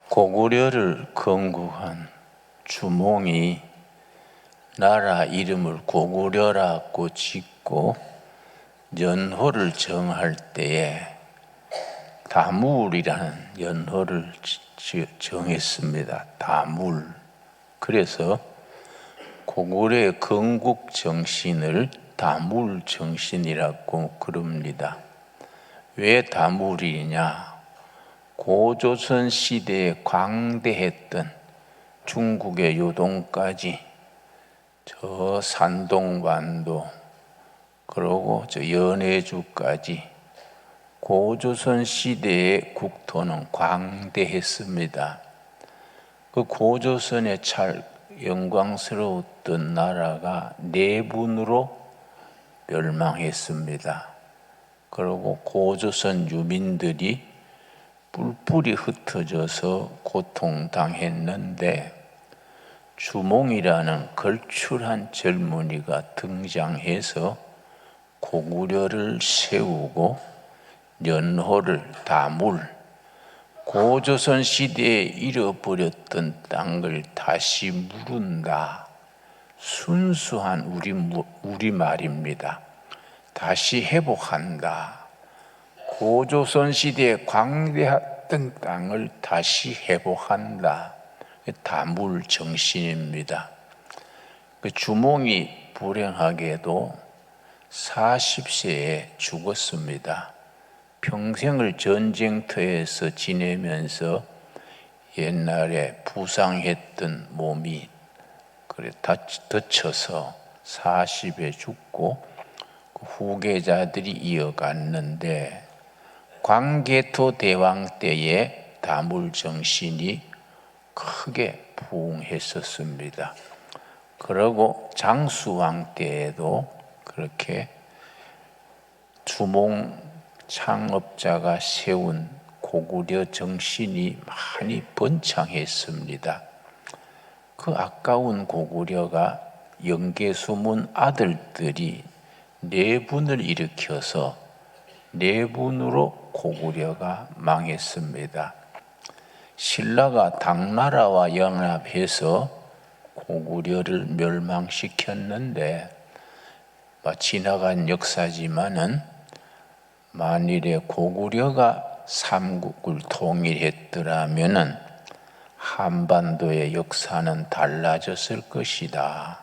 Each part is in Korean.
고구려를 건국한 주몽이 나라 이름을 고구려라고 짓고 연호를 정할 때에 다물이라는 연호를 정했습니다. 다물. 그래서 고구려의 건국 정신을 다물 정신이라고 그럽니다. 왜 다물이냐? 고조선 시대에 광대했던 중국의 요동까지 저 산동반도 그리고 저 연해주까지 고조선 시대의 국토는 광대했습니다. 그 고조선의 영광스러웠던 나라가 내분으로 멸망했습니다. 그리고 고조선 유민들이 뿔뿔이 흩어져서 고통당했는데 주몽이라는 걸출한 젊은이가 등장해서 고구려를 세우고 연호를 다물, 고조선 시대에 잃어버렸던 땅을 다시 물은다. 순수한 우리말입니다. 다시 회복한다. 고조선 시대에 광대했던 땅을 다시 회복한다. 다물 정신입니다. 그 주몽이 불행하게도 40세에 죽었습니다. 평생을 전쟁터에서 지내면서 옛날에 부상했던 몸이 다쳐서 40에 죽고 후계자들이 이어갔는데 광개토 대왕 때에 다물 정신이 크게 부흥했었습니다. 그리고 장수왕 때에도 그렇게 주몽 창업자가 세운 고구려 정신이 많이 번창했습니다. 그 아까운 고구려가 영계수문 아들들이 내분을 일으켜서 내분으로 고구려가 망했습니다. 신라가 당나라와 연합해서 고구려를 멸망시켰는데 지나간 역사지만은 만일에 고구려가 삼국을 통일했더라면은 한반도의 역사는 달라졌을 것이다.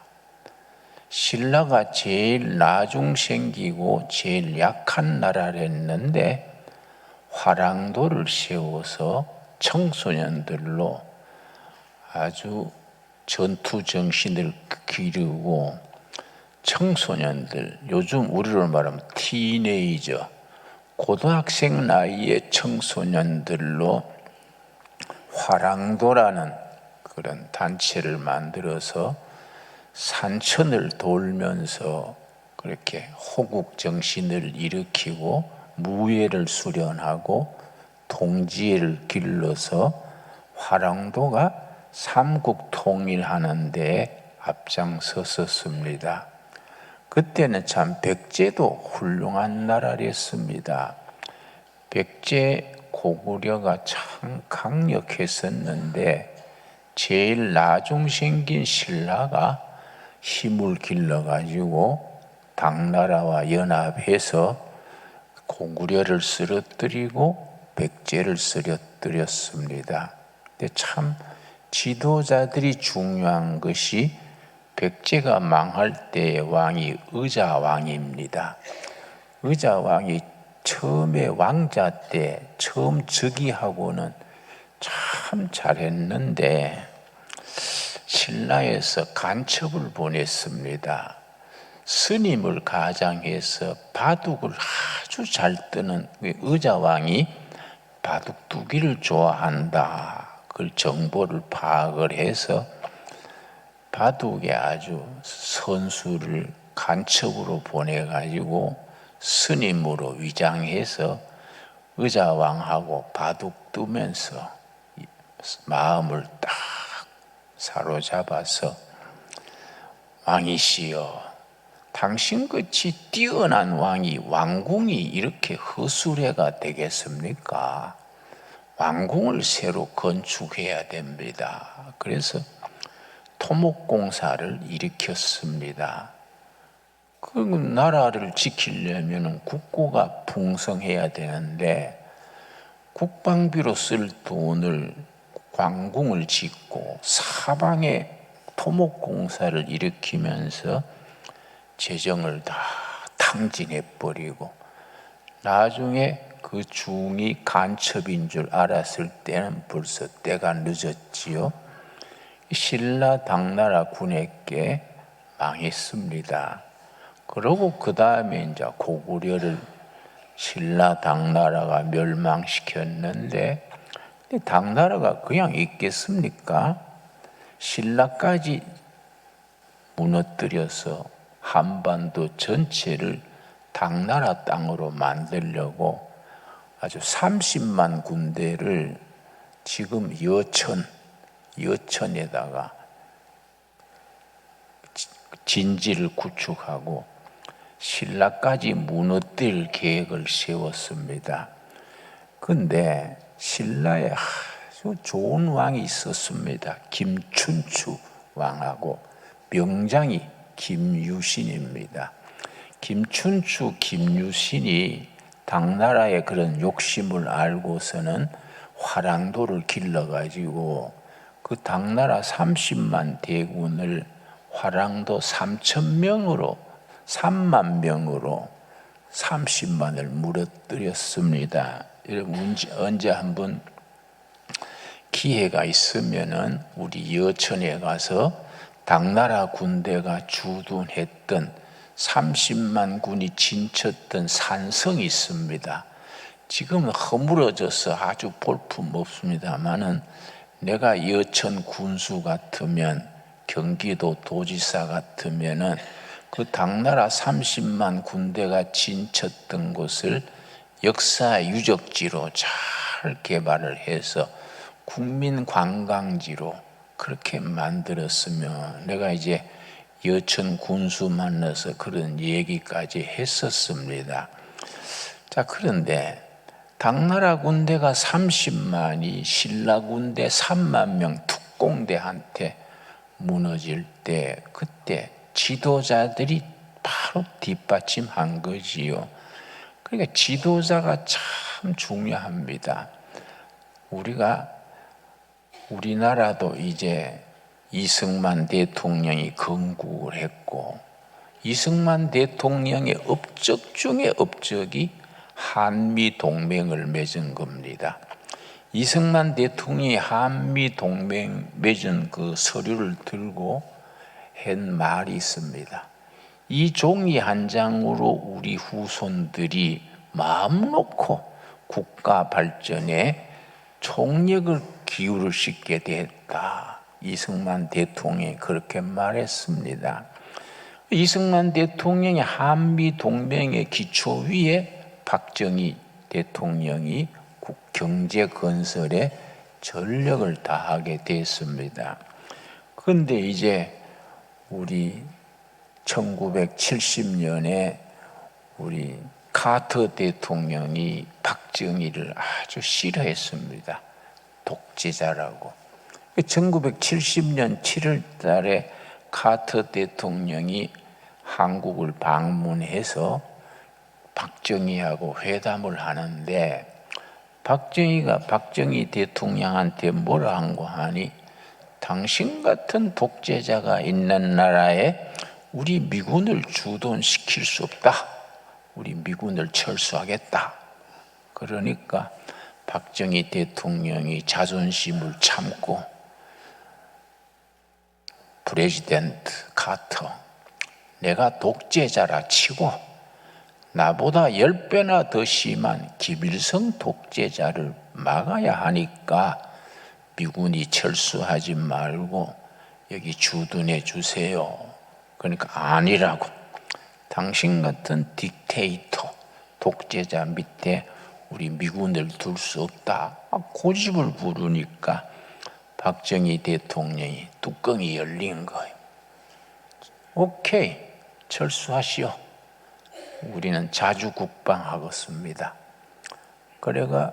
신라가 제일 나중생기고 제일 약한 나라랬는데 화랑도를 세워서 청소년들로 아주 전투정신을 기르고 청소년들, 요즘 우리로 말하면 티네이저, 고등학생 나이의 청소년들로 화랑도라는 그런 단체를 만들어서 산천을 돌면서 그렇게 호국 정신을 일으키고 무예를 수련하고 동지애를 길러서 화랑도가 삼국 통일하는 데 앞장섰었습니다. 그때는 참 백제도 훌륭한 나라였습니다. 백제 고구려가 참 강력했었는데 제일 나중생긴 신라가 힘을 길러가지고 당나라와 연합해서 고구려를 쓰러뜨리고 백제를 쓰러뜨렸습니다. 근데 참 지도자들이 중요한 것이 백제가 망할 때의 왕이 의자왕입니다. 의자왕이 처음에 왕자 때 처음 즉위하고는 참 잘했는데 신라에서 간첩을 보냈습니다. 스님을 가장해서 바둑을 아주 잘 뜨는 의자왕이 바둑두기를 좋아한다. 그 정보를 파악을 해서 바둑에 아주 선수를 간첩으로 보내가지고 스님으로 위장해서 의자왕하고 바둑 두면서 마음을 딱 사로잡아서 왕이시여, 당신같이 뛰어난 왕이 왕궁이 이렇게 허술해가 되겠습니까? 왕궁을 새로 건축해야 됩니다. 그래서 토목공사를 일으켰습니다. 그 나라를 지키려면 국고가 풍성해야 되는데 국방비로 쓸 돈을 왕궁을 짓고 사방에 토목공사를 일으키면서 재정을 다 탕진해버리고 나중에 그 중이 간첩인 줄 알았을 때는 벌써 때가 늦었지요. 신라 당나라 군에게 망했습니다. 그러고 그 다음에 이제 고구려를 신라 당나라가 멸망시켰는데 당나라가 그냥 있겠습니까? 신라까지 무너뜨려서 한반도 전체를 당나라 땅으로 만들려고 아주 30만 군대를 지금 여천에다가 진지를 구축하고 신라까지 무너뜨릴 계획을 세웠습니다. 그런데 신라에 아주 좋은 왕이 있었습니다. 김춘추 왕하고 명장이 김유신입니다. 김춘추, 김유신이 당나라의 그런 욕심을 알고서는 화랑도를 길러가지고 그 당나라 30만 대군을 화랑도 3만 명으로 30만을 무너뜨렸습니다. 여러분 언제 한번 기회가 있으면은 우리 여천에 가서 당나라 군대가 주둔했던 30만 군이 진쳤던 산성이 있습니다. 지금은 허물어져서 아주 볼품 없습니다만은 내가 여천 군수 같으면 경기도 도지사 같으면은 그 당나라 30만 군대가 진쳤던 곳을 역사 유적지로 잘 개발을 해서 국민 관광지로 그렇게 만들었으면 내가 이제 여천 군수 만나서 그런 얘기까지 했었습니다. 자, 그런데 당나라 군대가 30만이 신라 군대 3만 명 특공대한테 무너질 때 그때 지도자들이 바로 뒷받침한 거지요. 그러니까 지도자가 참 중요합니다. 우리나라도 이제 이승만 대통령이 건국을 했고 이승만 대통령의 업적 중에 업적이 한미 동맹을 맺은 겁니다. 이승만 대통령이 한미 동맹 맺은 그 서류를 들고 한 말이 있습니다. 이 종이 한 장으로 우리 후손들이 마음 놓고 국가 발전에 총력을 기울일 수 있게 됐다. 이승만 대통령이 그렇게 말했습니다. 이승만 대통령이 한미 동맹의 기초 위에 박정희 대통령이 경제 건설에 전력을 다하게 됐습니다. 그런데 이제 우리 1970년에 우리 카터 대통령이 박정희를 아주 싫어했습니다. 독재자라고. 1970년 7월 달에 카터 대통령이 한국을 방문해서 박정희하고 회담을 하는데 박정희가 박정희 대통령한테 뭐라 한 거 하니 당신 같은 독재자가 있는 나라에 우리 미군을 주둔시킬 수 없다. 우리 미군을 철수하겠다. 그러니까 박정희 대통령이 자존심을 참고 프레지던트 카터, 내가 독재자라 치고 나보다 10배나 더 심한 김일성 독재자를 막아야 하니까 미군이 철수하지 말고 여기 주둔해 주세요. 그러니까 아니라고. 당신 같은 딕테이터, 독재자 밑에 우리 미군을 둘 수 없다. 고집을 부르니까 박정희 대통령이 뚜껑이 열린 거예요. 오케이, 철수하시오. 우리는 자주 국방하겠습니다. 그래가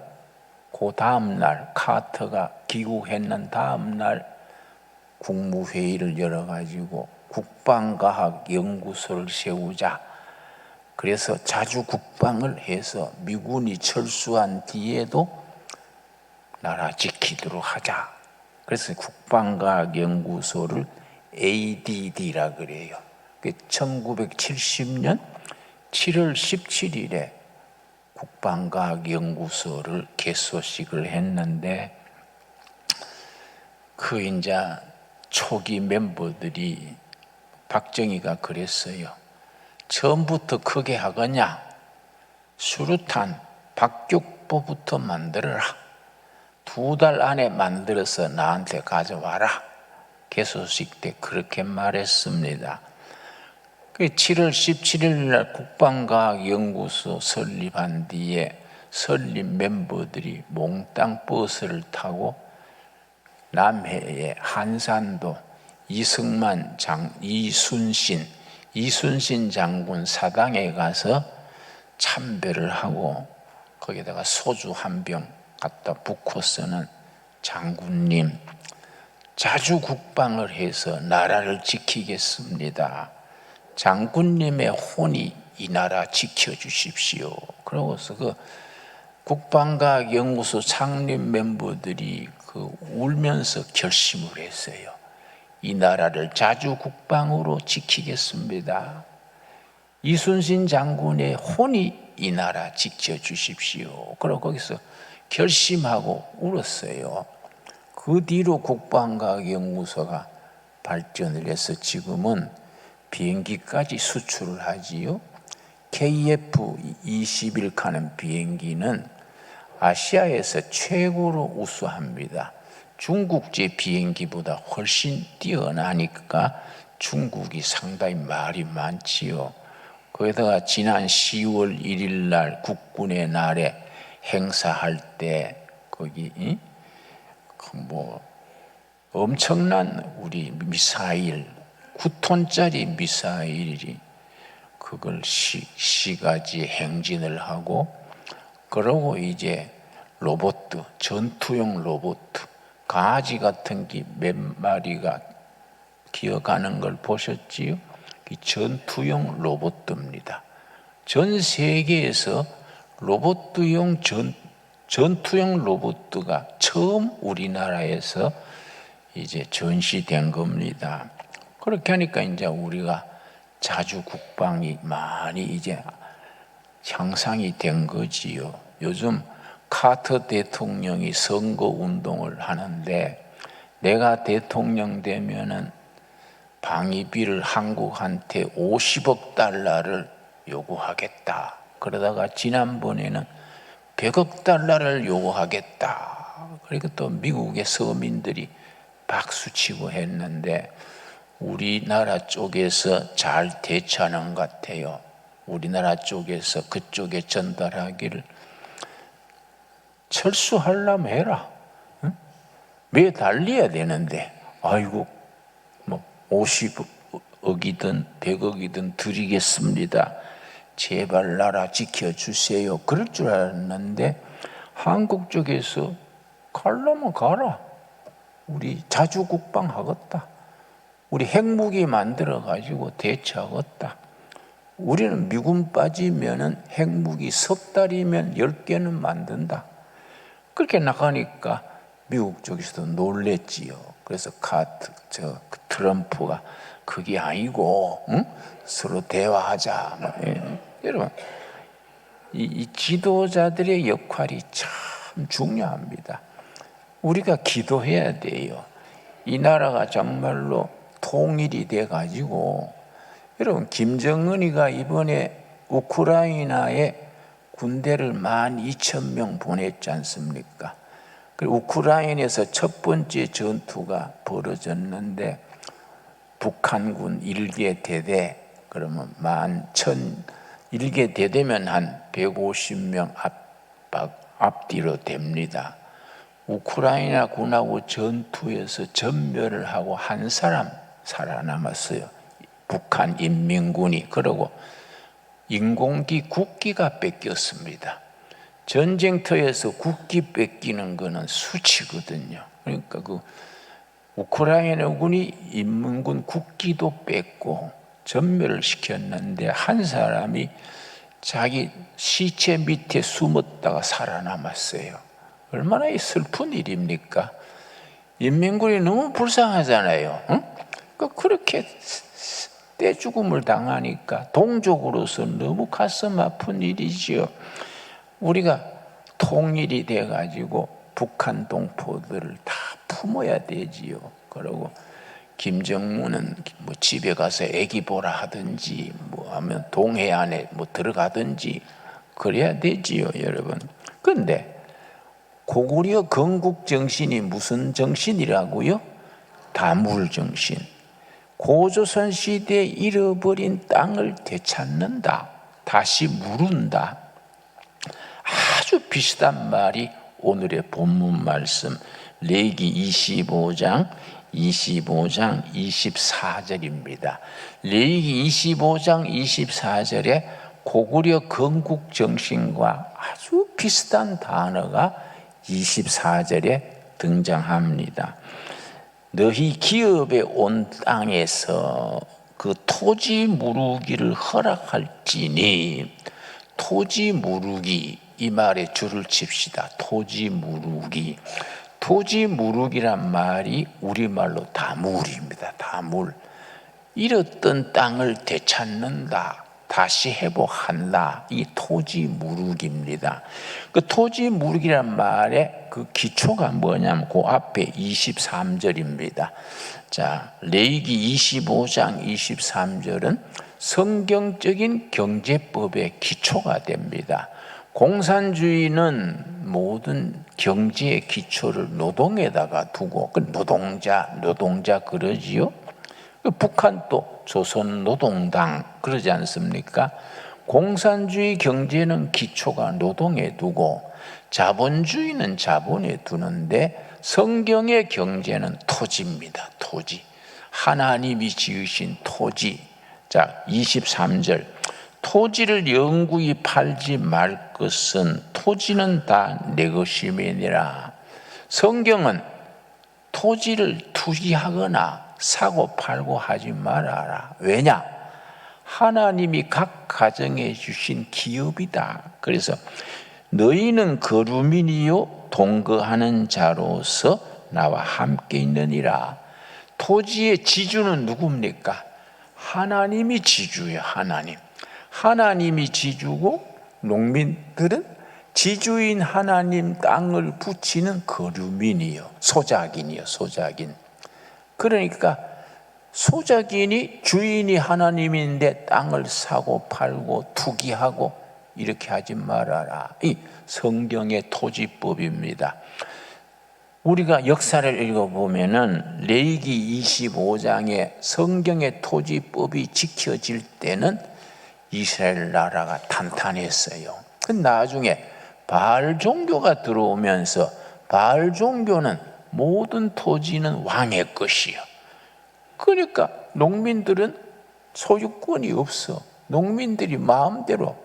그 다음날 카터가 귀국했는 다음날 국무회의를 열어가지고 국방과학연구소를 세우자. 그래서 자주 국방을 해서 미군이 철수한 뒤에도 나라 지키도록 하자. 그래서 국방과학연구소를 ADD라 그래요. 1970년 7월 17일에 국방과학연구소를 개소식을 했는데 그 이제 초기 멤버들이 박정희가 그랬어요. 처음부터 크게 하거냐? 수류탄 박격포부터 만들어라. 2달 안에 만들어서 나한테 가져와라. 개소식 때 그렇게 말했습니다. 7월 17일 날 국방과학연구소 설립한 뒤에 설립 멤버들이 몽땅 버스를 타고 남해의 한산도 이순신 장군 사당에 가서 참배를 하고 거기다가 소주 한 병 갖다 붓고서는 장군님 자주 국방을 해서 나라를 지키겠습니다. 장군님의 혼이 이 나라 지켜주십시오. 그러고서 그 국방과학연구소 창립 멤버들이 울면서 결심을 했어요. 이 나라를 자주 국방으로 지키겠습니다. 이순신 장군의 혼이 이 나라 지켜주십시오. 그러고 거기서 결심하고 울었어요. 그 뒤로 국방과학연구소가 발전을 해서 지금은 비행기까지 수출을 하지요. KF-21 하는 비행기는 아시아에서 최고로 우수합니다. 중국제 비행기보다 훨씬 뛰어나니까 중국이 상당히 말이 많지요. 거기다가 지난 10월 1일 날 국군의 날에 행사할 때 거기 엄청난 우리 미사일 9톤짜리 미사일이 그걸 시가지 행진을 하고 그러고 이제 로봇 전투용 로봇 강아지 같은 게 몇 마리가 기어가는 걸 보셨지요? 전투용 로봇입니다. 전 세계에서 전투용 로봇가 처음 우리나라에서 이제 전시된 겁니다. 그렇게 하니까 이제 우리가 자주 국방이 많이 이제 향상이 된 거지요. 요즘 카터 대통령이 선거 운동을 하는데 내가 대통령 되면은 방위비를 한국한테 50억 달러를 요구하겠다. 그러다가 지난번에는 100억 달러를 요구하겠다. 그러니까 또 미국의 서민들이 박수치고 했는데 우리나라 쪽에서 잘 대처하는 것 같아요. 우리나라 쪽에서 그쪽에 전달하기를 철수하려면 해라. 응? 왜 달려야 되는데 아이고 50억이든 100억이든 드리겠습니다. 제발 나라 지켜주세요. 그럴 줄 알았는데 한국 쪽에서 가려면 가라. 우리 자주 국방하겠다. 우리 핵무기 만들어가지고 대처하겠다. 우리는 미군 빠지면은 핵무기 석 달이면 10개는 만든다. 그렇게 나가니까 미국 쪽에서도 놀랬지요. 그래서 트럼프가 그게 아니고 서로 대화하자. 여러분 이 지도자들의 역할이 참 중요합니다. 우리가 기도해야 돼요. 이 나라가 정말로 통일이 돼가지고 여러분 김정은이가 이번에 우크라이나에 군대를 12,000명 보냈지 않습니까? 그리고 우크라이나에서 첫 번째 전투가 벌어졌는데 북한군 1개 대대 그러면 1개 대대면 한 150명 앞뒤로 됩니다. 우크라이나 군하고 전투에서 전멸을 하고 한 사람 살아남았어요. 북한 인민군이. 그러고 인공기 국기가 뺏겼습니다. 전쟁터에서 국기 뺏기는 거는 수치거든요. 그러니까 그 우크라이나군이 인민군 국기도 뺏고 전멸을 시켰는데 한 사람이 자기 시체 밑에 숨었다가 살아남았어요. 얼마나 슬픈 일입니까? 인민군이 너무 불쌍하잖아요. 응? 그렇게 떼죽음을 당하니까 동족으로서 너무 가슴 아픈 일이지요. 우리가 통일이 돼가지고 북한 동포들을 다 품어야 되지요. 그리고 김정은은 뭐 집에 가서 애기 보라 하든지 뭐 하면 동해안에 뭐 들어가든지 그래야 되지요, 여러분. 그런데 고구려 건국 정신이 무슨 정신이라고요? 다물 정신. 고조선 시대에 잃어버린 땅을 되찾는다, 다시 물은다. 아주 비슷한 말이 오늘의 본문 말씀 레위기 25장 24절입니다. 레위기 25장 24절에 고구려 건국 정신과 아주 비슷한 단어가 24절에 등장합니다. 너희 기업에 온 땅에서 그 토지 무르기를 허락할지니, 토지 무르기, 이 말에 줄을 칩시다. 토지 무르기. 토지 무르기란 말이 우리말로 다물입니다. 다물. 잃었던 땅을 되찾는다, 다시 회복한다. 이 토지 무르기입니다. 그 토지 무르기란 말의 그 기초가 뭐냐면 그 앞에 23절입니다. 자, 레위기 25장 23절은 성경적인 경제법의 기초가 됩니다. 공산주의는 모든 경제의 기초를 노동에다가 두고, 그 노동자 그러지요. 북한도 조선노동당 그러지 않습니까? 공산주의 경제는 기초가 노동에 두고 자본주의는 자본에 두는데, 성경의 경제는 토지입니다. 토지. 하나님이 지으신 토지. 자, 23절. 토지를 영구히 팔지 말 것은 토지는 다 내 것임이니라. 성경은 토지를 투기하거나 사고 팔고 하지 말아라. 왜냐? 하나님이 각 가정에 주신 기업이다. 그래서 너희는 거류민이요 동거하는 자로서 나와 함께 있느니라. 토지의 지주는 누굽니까? 하나님이 지주예요. 하나님이 지주고, 농민들은 지주인 하나님 땅을 붙이는 거류민이요, 소작인이요. 그러니까 소작인이, 주인이 하나님인데 땅을 사고 팔고 투기하고 이렇게 하지 말아라. 이 성경의 토지법입니다. 우리가 역사를 읽어보면은 레위기 25장에 성경의 토지법이 지켜질 때는 이스라엘 나라가 탄탄했어요. 그 나중에 바알 종교가 들어오면서 바알 종교는 모든 토지는 왕의 것이요. 그러니까 농민들은 소유권이 없어. 농민들이 마음대로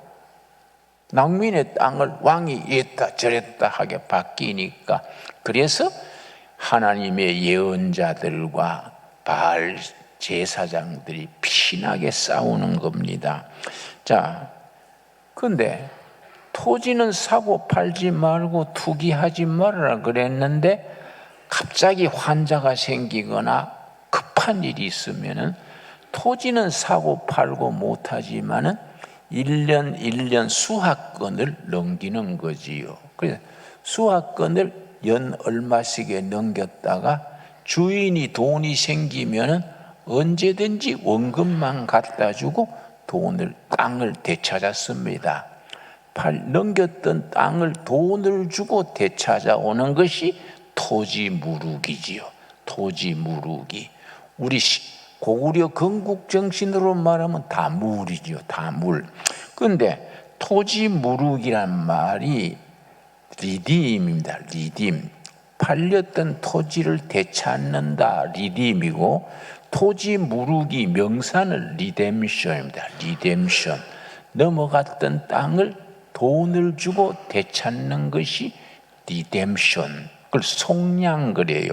낭민의 땅을 왕이 이랬다 저랬다 하게 바뀌니까, 그래서 하나님의 예언자들과 바알 제사장들이 피나게 싸우는 겁니다. 자, 근데 토지는 사고 팔지 말고 투기하지 말아라 그랬는데, 갑자기 환자가 생기거나 급한 일이 있으면은 토지는 사고 팔고 못하지만은 1년 수확권을 넘기는 거지요. 그래서 수확권을 연 얼마씩에 넘겼다가 주인이 돈이 생기면은 언제든지 원금만 갖다 주고 땅을 되찾았습니다. 넘겼던 땅을 돈을 주고 되찾아오는 것이 토지 무르기지요. 토지 무르기. 우리 고구려 건국 정신으로 말하면 다물이죠. 다물. 그런데 토지 무르기란 말이 리딤입니다. 리딤. 팔렸던 토지를 되찾는다. 리딤이고, 토지 무르기 명사는 리뎀션입니다. 리뎀션. 넘어갔던 땅을 돈을 주고 되찾는 것이 리뎀션, 그걸 속량 그래요.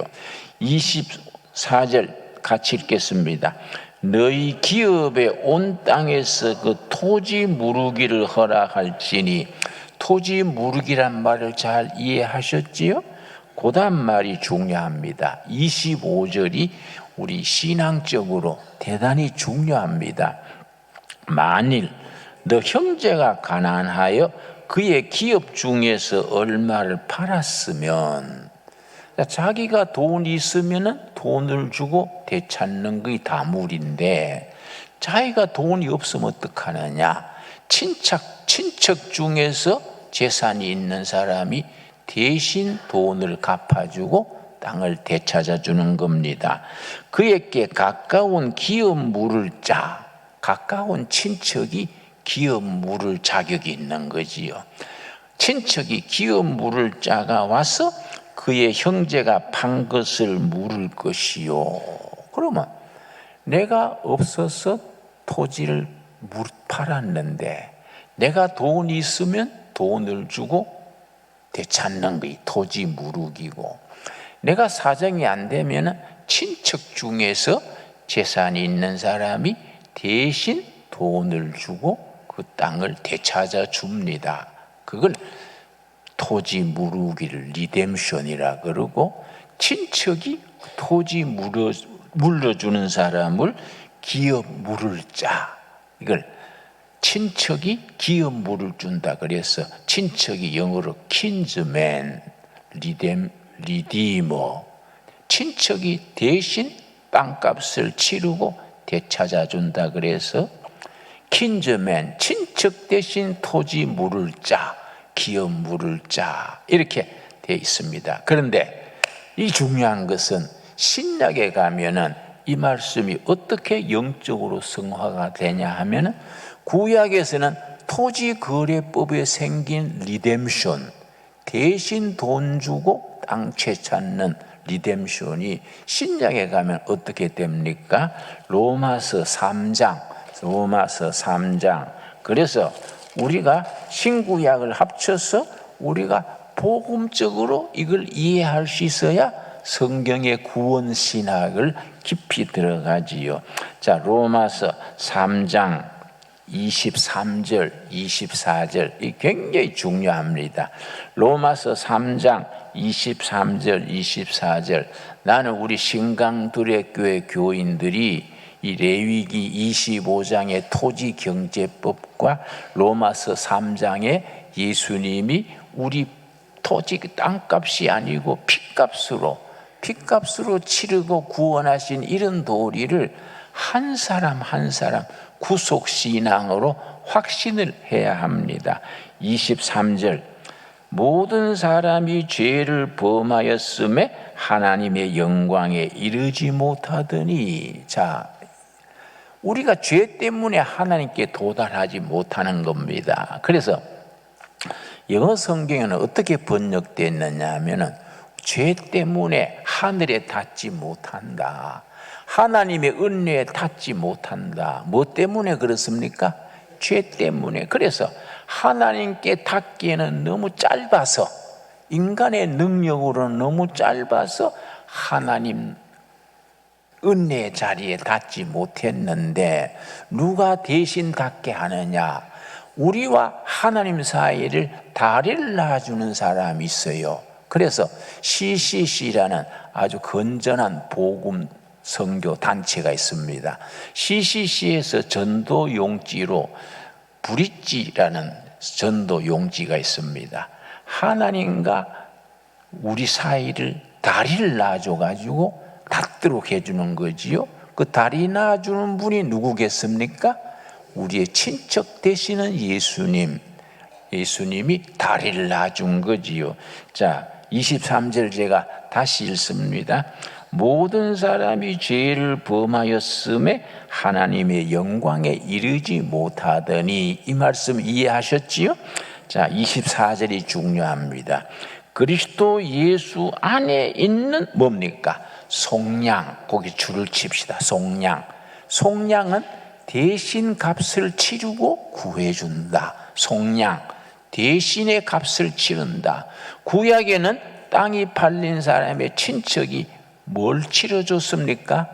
24절 같이 읽겠습니다. 너희 기업에 온 땅에서 그 토지 무르기를 허락할지니, 토지 무르기란 말을 잘 이해하셨지요? 그다음 말이 중요합니다. 25절이 우리 신앙적으로 대단히 중요합니다. 만일 너 형제가 가난하여 그의 기업 중에서 얼마를 팔았으면, 자기가 돈이 있으면 돈을 주고 되찾는 것이 다물인데, 자기가 돈이 없으면 어떡하느냐? 친척 중에서 재산이 있는 사람이 대신 돈을 갚아주고 땅을 되찾아 주는 겁니다. 그에게 가까운 기업 물을 자, 가까운 친척이 기업 물을 자격이 있는 거지요. 친척이 기업 물을 자가 와서 그의 형제가 판 것을 물을 것이요. 그러면 내가 없어서 토지를 팔았는데, 내가 돈이 있으면 돈을 주고 되찾는 것이 토지 무르기고, 내가 사정이 안 되면 친척 중에서 재산이 있는 사람이 대신 돈을 주고 그 땅을 되찾아 줍니다. 그걸 토지 무르기를 리뎀션이라 그러고, 친척이 토지 물려주는 사람을 기업 물을 자, 이걸 친척이 기업 물을 준다 그래서 친척이 영어로 kinsman, 리디머, 친척이 대신 땅값을 치르고 되찾아 준다 그래서 kinsman, 친척 대신 토지 물을 자, 기업 물을 자, 이렇게 되어 있습니다. 그런데 이 중요한 것은 신약에 가면은 이 말씀이 어떻게 영적으로 성화가 되냐 하면은, 구약에서는 토지거래법에 생긴 리뎀션, 대신 돈 주고 땅 되찾는 리뎀션이 신약에 가면 어떻게 됩니까? 로마서 3장. 그래서 우리가 신구약을 합쳐서 우리가 복음적으로 이걸 이해할 수 있어야 성경의 구원 신학을 깊이 들어가지요. 자, 로마서 3장 23절, 24절, 이 굉장히 중요합니다. 로마서 3장 23절, 24절. 나는 우리 신강두레교회 교인들이 이 레위기 25장의 토지경제법과 로마서 3장의 예수님이 우리 토지 땅값이 아니고 핏값으로 치르고 구원하신 이런 도리를 한 사람 한 사람 구속신앙으로 확신을 해야 합니다. 23절, 모든 사람이 죄를 범하였음에 하나님의 영광에 이르지 못하더니. 자, 우리가 죄 때문에 하나님께 도달하지 못하는 겁니다. 그래서 영어 성경에는 어떻게 번역됐느냐 하면은, 죄 때문에 하늘에 닿지 못한다, 하나님의 은혜에 닿지 못한다. 뭐 때문에 그렇습니까? 죄 때문에. 그래서 하나님께 닿기에는 너무 짧아서, 인간의 능력으로는 너무 짧아서 하나님 은혜의 자리에 닿지 못했는데, 누가 대신 닿게 하느냐? 우리와 하나님 사이를 다리를 놔주는 사람이 있어요. 그래서 CCC라는 아주 건전한 복음 선교 단체가 있습니다. CCC에서 전도 용지로 브릿지라는 전도 용지가 있습니다. 하나님과 우리 사이를 다리를 놔줘가지고 닿도록 해주는 거지요. 그 다리 놔주는 분이 누구겠습니까? 우리의 친척 되시는 예수님이 다리를 놔준 거지요. 자, 23절 제가 다시 읽습니다. 모든 사람이 죄를 범하였음에 하나님의 영광에 이르지 못하더니. 이 말씀 이해하셨지요? 자, 24절이 중요합니다. 그리스도 예수 안에 있는 뭡니까? 속량. 거기 줄을 칩시다. 속량은 대신 값을 치르고 구해준다. 속량, 대신의 값을 치른다. 구약에는 땅이 팔린 사람의 친척이 뭘 치러줬습니까?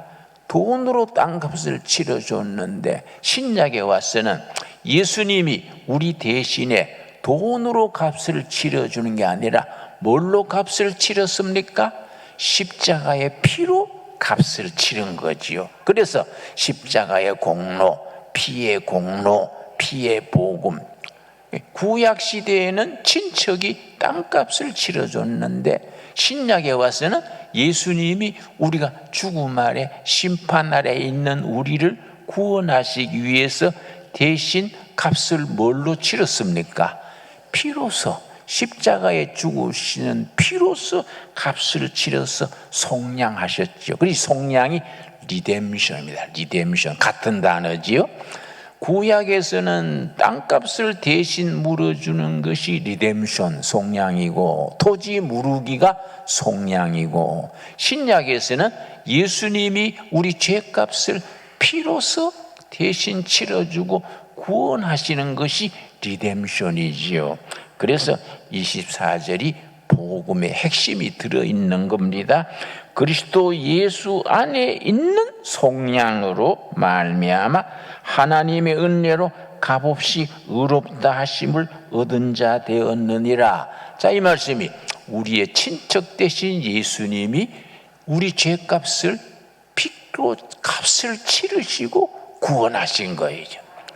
돈으로 땅값을 치러줬는데, 신약에 와서는 예수님이 우리 대신에 돈으로 값을 치러주는 게 아니라 뭘로 값을 치렀습니까? 십자가의 피로 값을 치른 거지요. 그래서 십자가의 공로, 피의 공로, 피의 복음. 구약 시대에는 친척이 땅값을 치러줬는데, 신약에 와서는 예수님이 우리가 죽음 아래 심판 아래 있는 우리를 구원하시기 위해서 대신 값을 뭘로 치렀습니까? 피로서, 십자가에 죽으시는 피로서 값을 치러서 속량하셨죠. 그래서 속량이 리뎀션입니다. 리뎀션, 같은 단어지요. 구약에서는 땅값을 대신 물어주는 것이 리뎀션, 속량이고, 토지 무르기가 속량이고, 신약에서는 예수님이 우리 죄값을 피로서 대신 치러주고 구원하시는 것이 리뎀션이지요. 그래서 24절이 복음의 핵심이 들어있는 겁니다. 그리스도 예수 안에 있는 속량으로 말미암아 하나님의 은혜로 값없이 의롭다 하심을 얻은 자 되었느니라. 자, 이 말씀이 우리의 친척 되신 예수님이 우리 죄값을 피로 값을 치르시고 구원하신 거예요.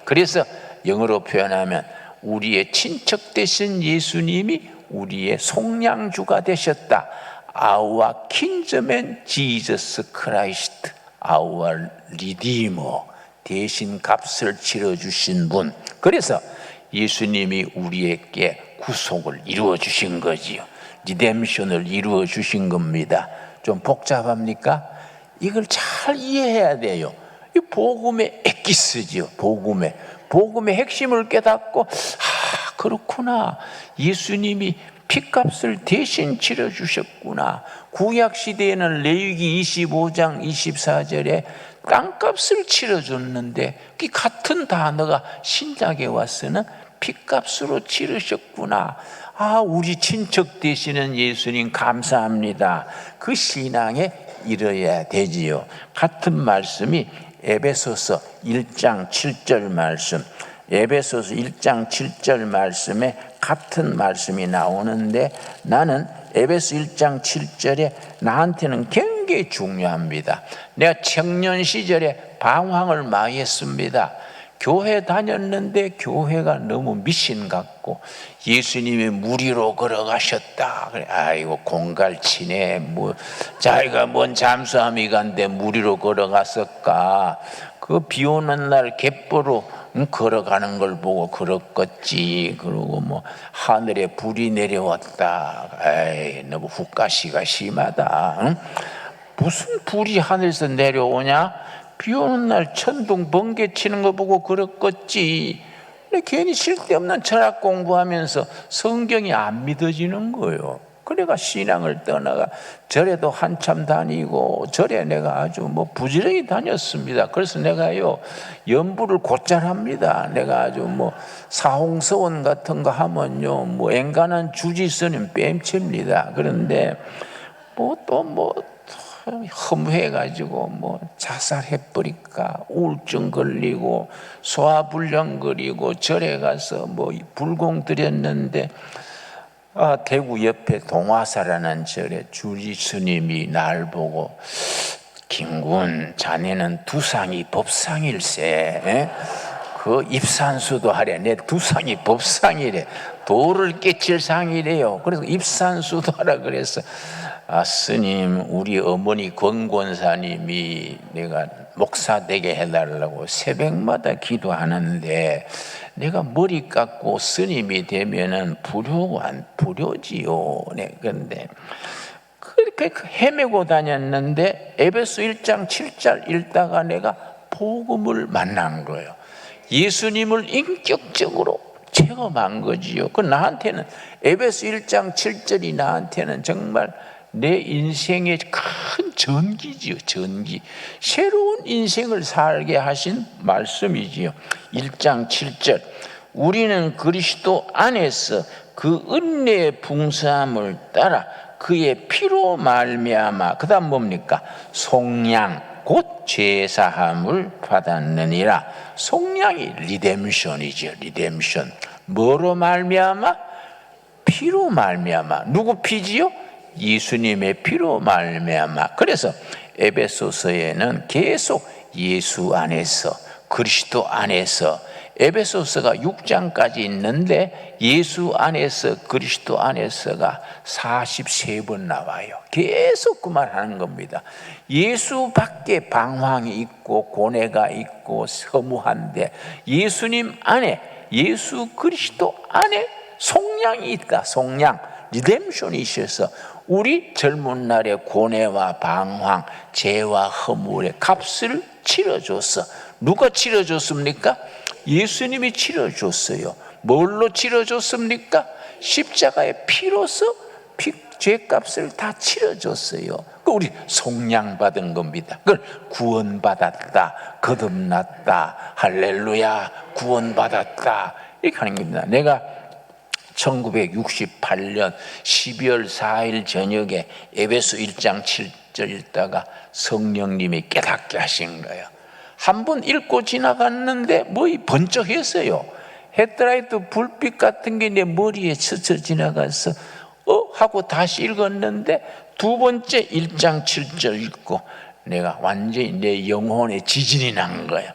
그래서 영어로 표현하면 우리의 친척 되신 예수님이 우리의 속량주가 되셨다. Our kinsman Jesus Christ, our Redeemer. 대신 값을 치러주신 분. 그래서 예수님이 우리에게 구속을 이루어 주신 거지요. 리뎀션을 이루어 주신 겁니다. 좀 복잡합니까? 이걸 잘 이해해야 돼요. 이 복음의 엑기스지요. 복음의 핵심을 깨닫고, 그렇구나, 예수님이 피값을 대신 치러주셨구나. 구약시대에는 레위기 25장 24절에 땅값을 치러줬는데, 그 같은 단어가 신약에 와서는 피값으로 치르셨구나. 우리 친척 되시는 예수님 감사합니다. 그 신앙에 이뤄야 되지요. 같은 말씀이 에베소서 1장 7절 말씀, 에베소서 1장 7절 말씀에 같은 말씀이 나오는데, 나는 에베소 1장 7절에 나한테는 굉장히 중요합니다. 내가 청년 시절에 방황을 많이 했습니다. 교회 다녔는데 교회가 너무 미신 같고, 예수님이 무리로 걸어가셨다. 그래, 아이고 공갈치네. 자기가 뭔 잠수함이 간데 무리로 걸어갔을까? 그 비 오는 날 갯보로 걸어가는 걸 보고 그렇겠지. 그러고 하늘에 불이 내려왔다. 에이, 너무 훅가시가 심하다. 응? 무슨 불이 하늘에서 내려오냐? 비 오는 날 천둥 번개 치는 거 보고 그렇겠지. 괜히 쓸데없는 철학 공부하면서 성경이 안 믿어지는 거예요. 그래가 신앙을 떠나가 절에도 한참 다니고, 절에 내가 아주 부지런히 다녔습니다. 그래서 내가요 연부를 곧잘 합니다. 내가 아주 사홍서원 같은 거 하면요 엔간한 주지스님 뺨칩니다. 그런데 허무해가지고 자살해버릴까, 우울증 걸리고 소화불량 걸리고, 절에 가서 불공 드렸는데, 대구 옆에 동화사라는 절에 주지 스님이 날 보고, 김군, 자네는 두상이 법상일세. 그 입산수도 하래. 내 두상이 법상이래. 도를 깨칠 상이래요. 그래서 입산수도 하라 그래서, 스님, 우리 어머니 권권사님이 내가 목사 되게 해달라고 새벽마다 기도하는데, 내가 머리 깎고 스님이 되면은 불효지요. 네, 그런데 그렇게 헤매고 다녔는데, 에베소 1장 7절 읽다가 내가 복음을 만난 거예요. 예수님을 인격적으로 체험한 거지요. 그 나한테는 에베소 1장 7절이 나한테는 정말 내 인생의 큰 전기지요. 전기. 새로운 인생을 살게 하신 말씀이지요. 1장 7절, 우리는 그리스도 안에서 그 은혜의 풍성함을 따라 그의 피로 말미암아, 그 다음 뭡니까? 속량 곧 죄사함을 받았느니라. 속량이 리뎀션이죠. 리뎀션. 뭐로 말미암아? 피로 말미암아. 누구 피지요? 예수님의 피로 말미암아. 그래서 에베소서에는 계속 예수 안에서, 그리스도 안에서, 에베소서가 6장까지 있는데 예수 안에서, 그리스도 안에서가 43번 나와요. 계속 그 말 하는 겁니다. 예수 밖에 방황이 있고 고뇌가 있고 서무한데 예수님 안에, 예수 그리스도 안에 속량이 있다. 속량, 리뎀션이 있어서 우리 젊은 날의 고뇌와 방황, 죄와 허물의 값을 치러줬어. 누가 치러줬습니까? 예수님이 치러줬어요. 뭘로 치러줬습니까? 십자가의 피로서 죄값을 다 치러줬어요. 우리 속량받은 겁니다. 그걸 구원받았다, 거듭났다, 할렐루야, 구원받았다, 이렇게 하는 겁니다. 내가 1968년 12월 4일 저녁에 에베소 1장 7절 읽다가 성령님이 깨닫게 하신 거예요. 한번 읽고 지나갔는데 뭐이 번쩍했어요. 헤드라이트 불빛 같은 게 내 머리에 스쳐 지나가서 하고 다시 읽었는데 두 번째 1장 7절 읽고 내가 완전히 내 영혼에 지진이 난 거예요.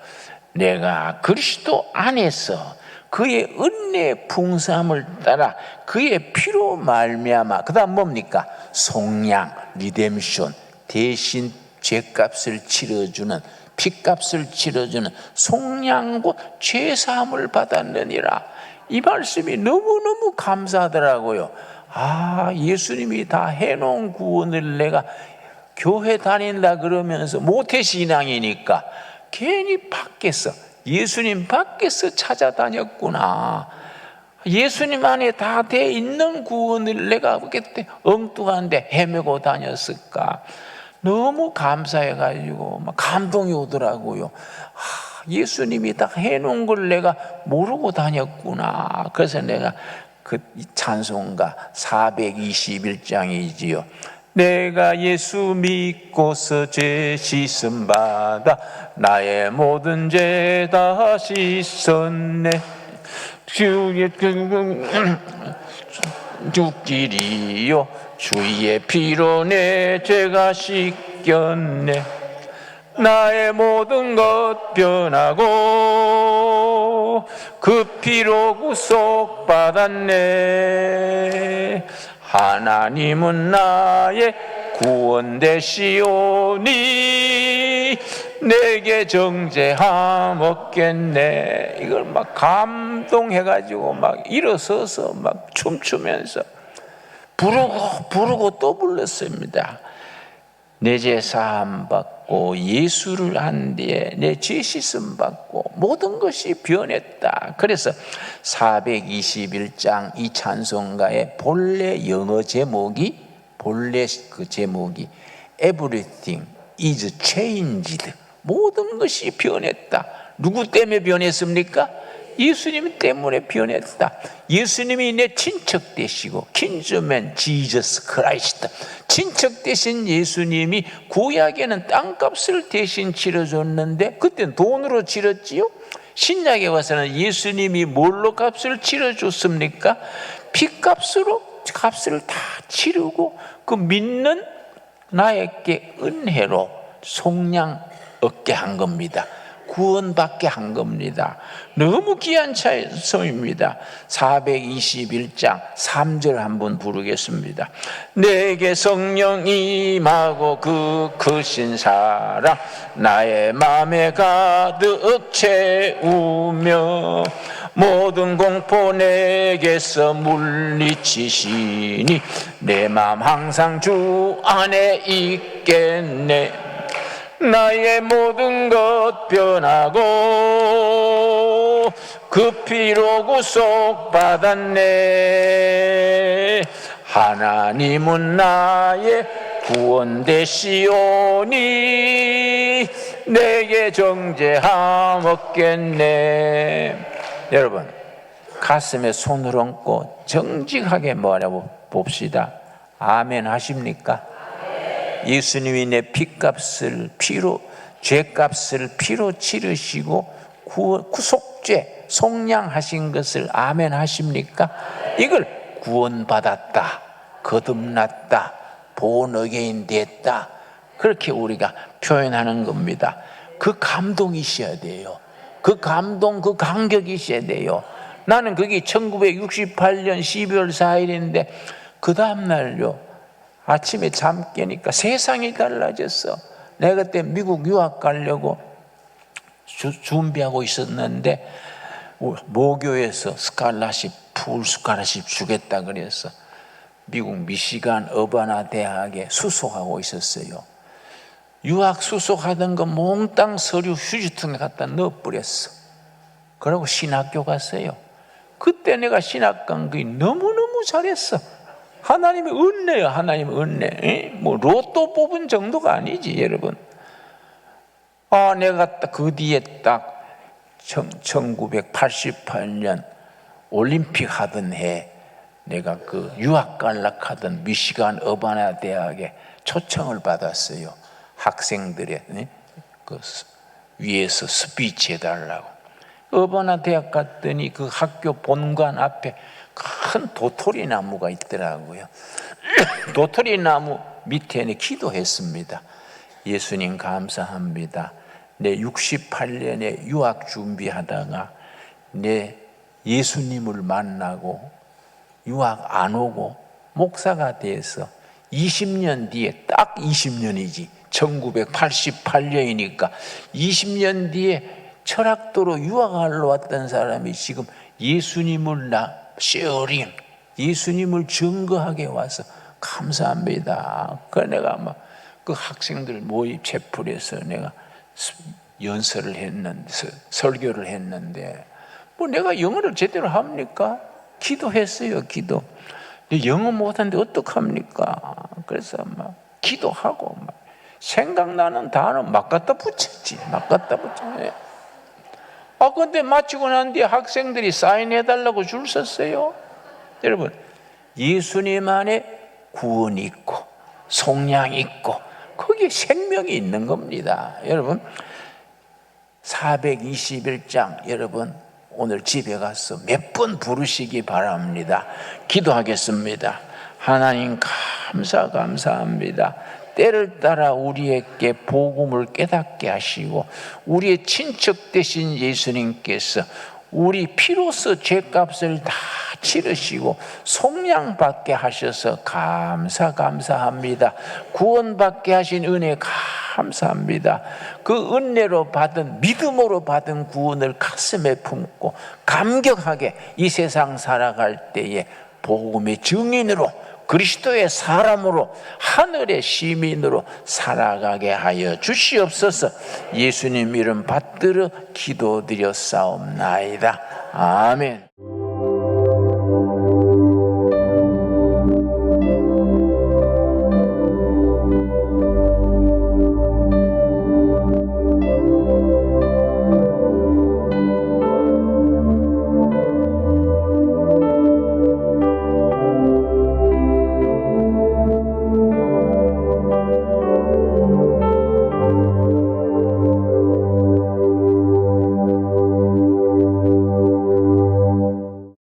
내가 그리스도 안에서 그의 은혜의 풍성함을 따라 그의 피로 말미암아, 그 다음 뭡니까? 속량, 리뎀션, 대신 죄값을 치러주는, 피값을 치러주는 속량 곧 죄사함을 받았느니라. 이 말씀이 너무너무 감사하더라고요. 예수님이 다 해놓은 구원을 내가 교회 다닌다 그러면서 모태신앙이니까 괜히 밖에서, 예수님 밖에서 찾아다녔구나. 예수님 안에 다 돼 있는 구원을 내가 그때 엉뚱한데 헤매고 다녔을까. 너무 감사해가지고 막 감동이 오더라고요. 예수님이 다 해놓은 걸 내가 모르고 다녔구나. 그래서 내가 그 찬송가 421장이지요. 내가 예수 믿고서 죄 씻음 받아 나의 모든 죄 다 씻었네. 주길이요 주의 피로 내 죄가 씻겼네. 나의 모든 것 변하고 그 피로 구속받았네. 하나님은 나의 구원 되시오니 내게 정죄함 없겠네. 이걸 막 감동해가지고 막 일어서서 막 춤추면서 부르고 또 불렀습니다. 내 죄 사함 받고 예수를 한 뒤에 내 죄 씻음 받고 모든 것이 변했다. 그래서 421장 이 찬송가의 본래 영어 제목이 Everything is changed. 모든 것이 변했다. 누구 때문에 변했습니까? 예수님 때문에 변했다. 예수님이 내 친척 되시고, 킨즈맨 지저스 크라이스트, 친척 되신 예수님이 구약에는 땅값을 대신 치러줬는데 그때는 돈으로 치렀지요. 신약에 와서는 예수님이 뭘로 값을 치러줬습니까? 피값으로 값을 다 치르고 그 믿는 나에게 은혜로 속량 얻게 한 겁니다. 구원받게 한 겁니다. 너무 귀한 찬송입니다. 421장 3절 한번 부르겠습니다. 내게 성령 임하고 그 크신 사랑 나의 맘에 가득 채우며 모든 공포 내게서 물리치시니 내 맘 항상 주 안에 있겠네. 나의 모든 것 변하고 그 피로 구속받았네. 하나님은 나의 구원 되시오니 내게 정죄함 없겠네. 여러분, 가슴에 손을 얹고 정직하게 말하고 봅시다. 아멘 하십니까? 예수님이 내 죄값을 피로 치르시고 구속죄 속량하신 것을 아멘 하십니까? 이걸 구원받았다, 거듭났다, born again 됐다, 그렇게 우리가 표현하는 겁니다. 그 감동이 있어야 돼요. 그 감동, 그 감격이 있어야 돼요. 나는 그게 1968년 12월 4일인데 그 다음날요, 아침에 잠 깨니까 세상이 달라졌어. 내가 그때 미국 유학 가려고 준비하고 있었는데 모교에서 풀 스칼라십 주겠다 그래서 미국 미시간 어바나 대학에 수속하고 있었어요. 유학 수속하던 거 몽땅 서류 휴지통에 갖다 넣어버렸어. 그러고 신학교 갔어요. 그때 내가 신학 간 게 너무너무 잘했어. 하나님의 은혜요, 하나님의 은혜. 뭐 로또 뽑은 정도가 아니지, 여러분. 내가 그 뒤에 딱 1988년 올림픽 하던 해 내가 그 유학 갈락하던 미시간 어바나 대학에 초청을 받았어요. 학생들의 그 위에서 스피치 해달라고. 어바나 대학 갔더니 그 학교 본관 앞에 큰 도토리 나무가 있더라고요. 도토리 나무 밑에는 기도했습니다. 예수님 감사합니다. 내 68년에 유학 준비하다가 내 예수님을 만나고 유학 안 오고 목사가 돼서 20년 뒤에, 딱 20년이지, 1988년이니까 20년 뒤에 철학도로 유학하러 왔던 사람이 지금 예수님을 예수님을 증거하게 와서 감사합니다. 그 내가 그 학생들 모임 채플에서 내가 연설을 했는데, 설교를 했는데, 내가 영어를 제대로 합니까? 기도했어요, 기도. 영어 못하는데 어떡합니까? 그래서 기도하고 생각나는 단어 막 갖다 붙였지. 근데 마치고 난 뒤에 학생들이 사인해달라고 줄 섰어요. 여러분, 예수님 안에 구원이 있고 속량이 있고 거기에 생명이 있는 겁니다. 여러분, 421장 여러분 오늘 집에 가서 몇 번 부르시기 바랍니다. 기도하겠습니다. 하나님 감사합니다. 때를 따라 우리에게 복음을 깨닫게 하시고 우리의 친척 되신 예수님께서 우리 피로써 죄값을 다 치르시고 속량받게 하셔서 감사합니다. 구원받게 하신 은혜 감사합니다. 그 은혜로 받은, 믿음으로 받은 구원을 가슴에 품고 감격하게 이 세상 살아갈 때에 복음의 증인으로, 그리스도의 사람으로, 하늘의 시민으로 살아가게 하여 주시옵소서. 예수님 이름 받들어 기도드렸사옵나이다. 아멘.